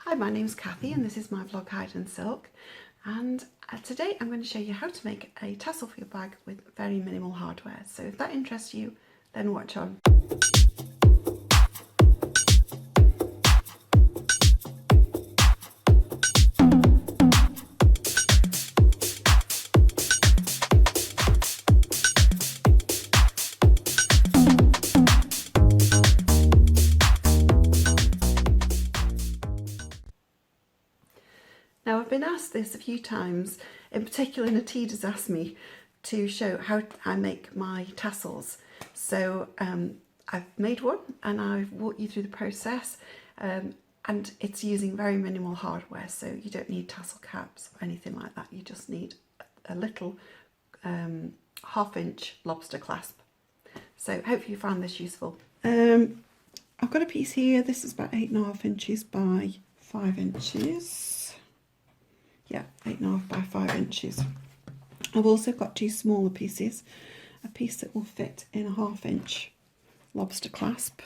Hi, my name's Kathy and this is my vlog Hide and Silk, and today I'm going to show you how to make a tassel for your bag with very minimal hardware. So if that interests you, then watch on. Now, I've been asked this a few times, in particular Natida's asked me to show how I make my tassels. So I've made one and I've walked you through the process, and it's using very minimal hardware, so you don't need tassel caps or anything like that. You just need a little 1/2-inch lobster clasp. So hopefully you found this useful. I've got a piece here. This is about 8.5 inches by 5 inches. Yeah, 8.5 by 5 inches. I've also got two smaller pieces, a piece that will fit in a 1/2-inch lobster clasp,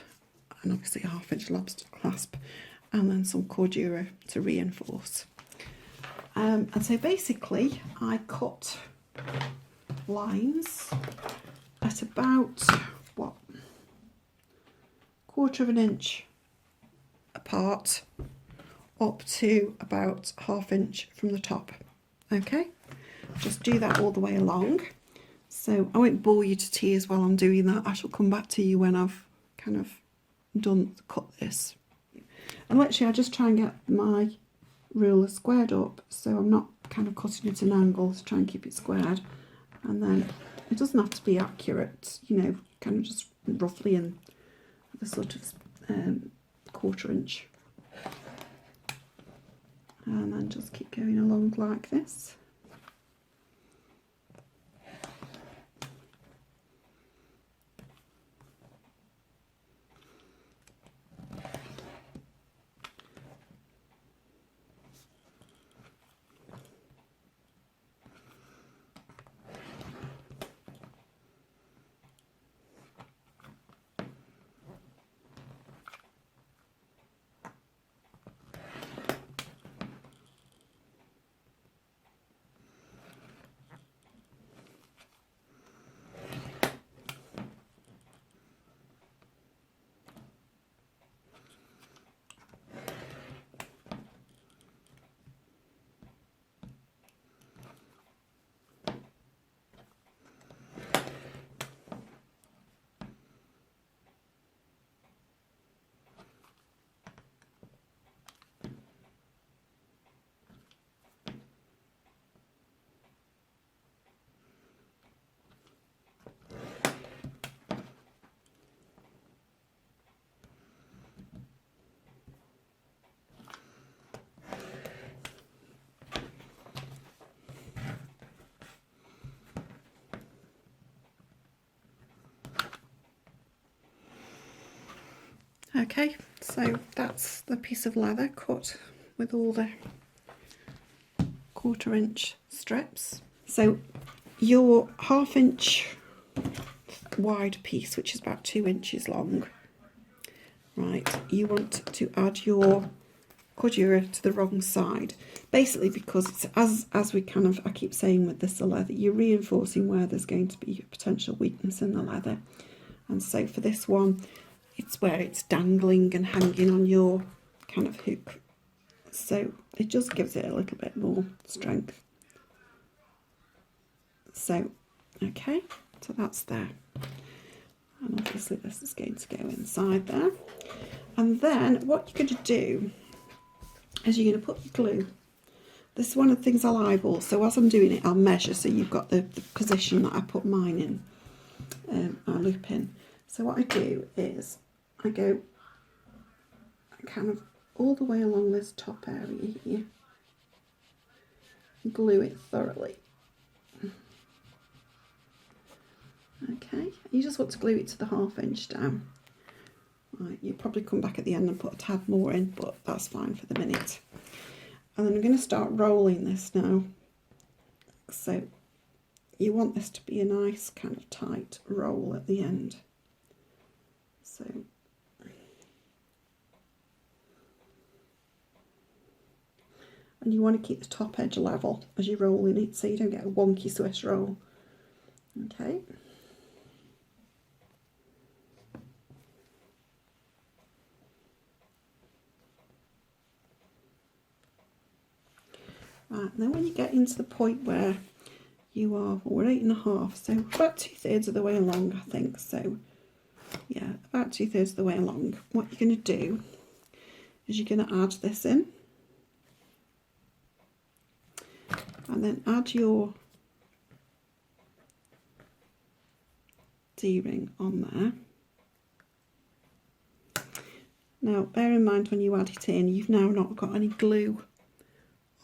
and obviously a 1/2-inch lobster clasp, and then some Cordura to reinforce. And so basically I cut lines at about, what, 1/4 inch apart, up to about 1/2 inch from the top. Okay, just do that all the way along. So I won't bore you to tears while I'm doing that. I shall come back to you when I've kind of cut this. And literally I just try and get my ruler squared up, so I'm not kind of cutting at an angle to try and keep it squared. And then it doesn't have to be accurate, you know, kind of just roughly in the sort of 1/4 inch. And then just keep going along like this. Okay, so that's the piece of leather cut with all the 1/4 inch strips. So your 1/2 inch wide piece, which is about 2 inches long, right, you want to add your Cordura to the wrong side, basically because it's as we kind of, I keep saying with this leather, you're reinforcing where there's going to be a potential weakness in the leather. And so for this one, it's where it's dangling and hanging on your kind of hook, so it just gives it a little bit more strength. So okay, so that's there, and obviously this is going to go inside there. And then what you're going to do is you're going to put the glue. This is one of the things I'll eyeball, so as I'm doing it I'll measure, so you've got the position that I put mine in, I loop in. So what I do is I go kind of all the way along this top area here, glue it thoroughly. Okay, you just want to glue it to the 1/2 inch down. Right, you'll probably come back at the end and put a tad more in, but that's fine for the minute. And then I'm going to start rolling this now. So you want this to be a nice kind of tight roll at the end. So and you want to keep the top edge level as you're rolling it so you don't get a wonky Swiss roll. Okay. Right, and then when you get into the point where you are, well, we're 8.5, so about 2/3 of the way along, I think. So yeah, about 2/3 of the way along. What you're going to do is you're going to add this in, and then add your D-ring on there. Now bear in mind when you add it in, you've now not got any glue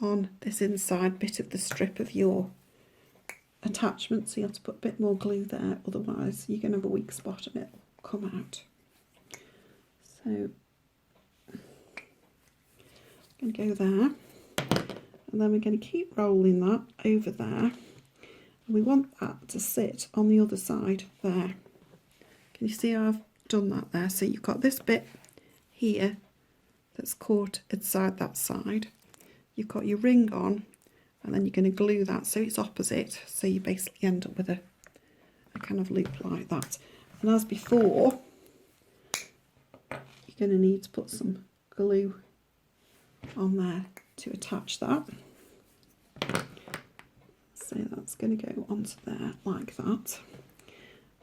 on this inside bit of the strip of your attachment, so you have to put a bit more glue there, otherwise you're going to have a weak spot and it'll come out. So I'm going to go there, and then we're going to keep rolling that over there, and we want that to sit on the other side there. Can you see how I've done that there? So you've got this bit here that's caught inside that side, you've got your ring on, and then you're going to glue that so it's opposite, so you basically end up with a kind of loop like that. And as before, you're going to need to put some glue on there to attach that. So that's going to go onto there like that,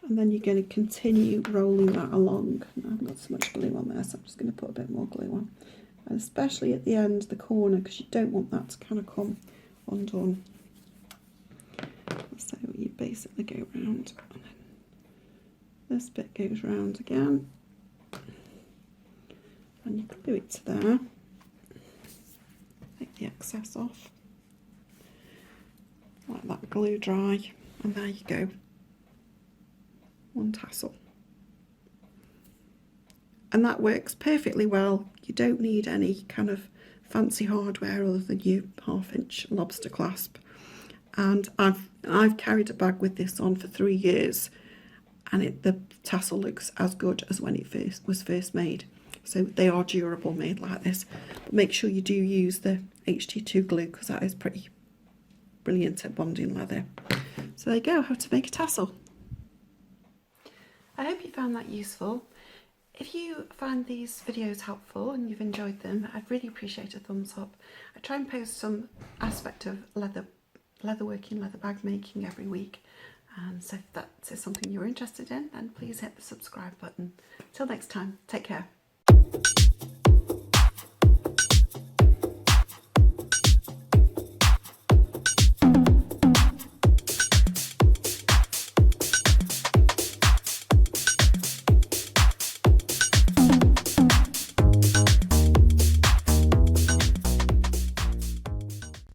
and then you're going to continue rolling that along. Now, I've got so much glue on there, so I'm just going to put a bit more glue on, and especially at the end, the corner, because you don't want that to kind of come undone. So you basically go round, and then this bit goes round again, and you glue it to there, take the excess off, let that glue dry, and there you go, one tassel. And that works perfectly well. You don't need any kind of fancy hardware other than your 1/2-inch lobster clasp. And I've carried a bag with this on for 3 years, and the tassel looks as good as when it was first made. So they are durable, made like this. But make sure you do use the HT2 glue, because that is pretty brilliant at bonding leather. So there you go, how to make a tassel. I hope you found that useful. If you find these videos helpful and you've enjoyed them, I'd really appreciate a thumbs up. I try and post some aspect of leatherworking, leather bag making every week. So if that is something you're interested in, then please hit the subscribe button. Till next time, take care.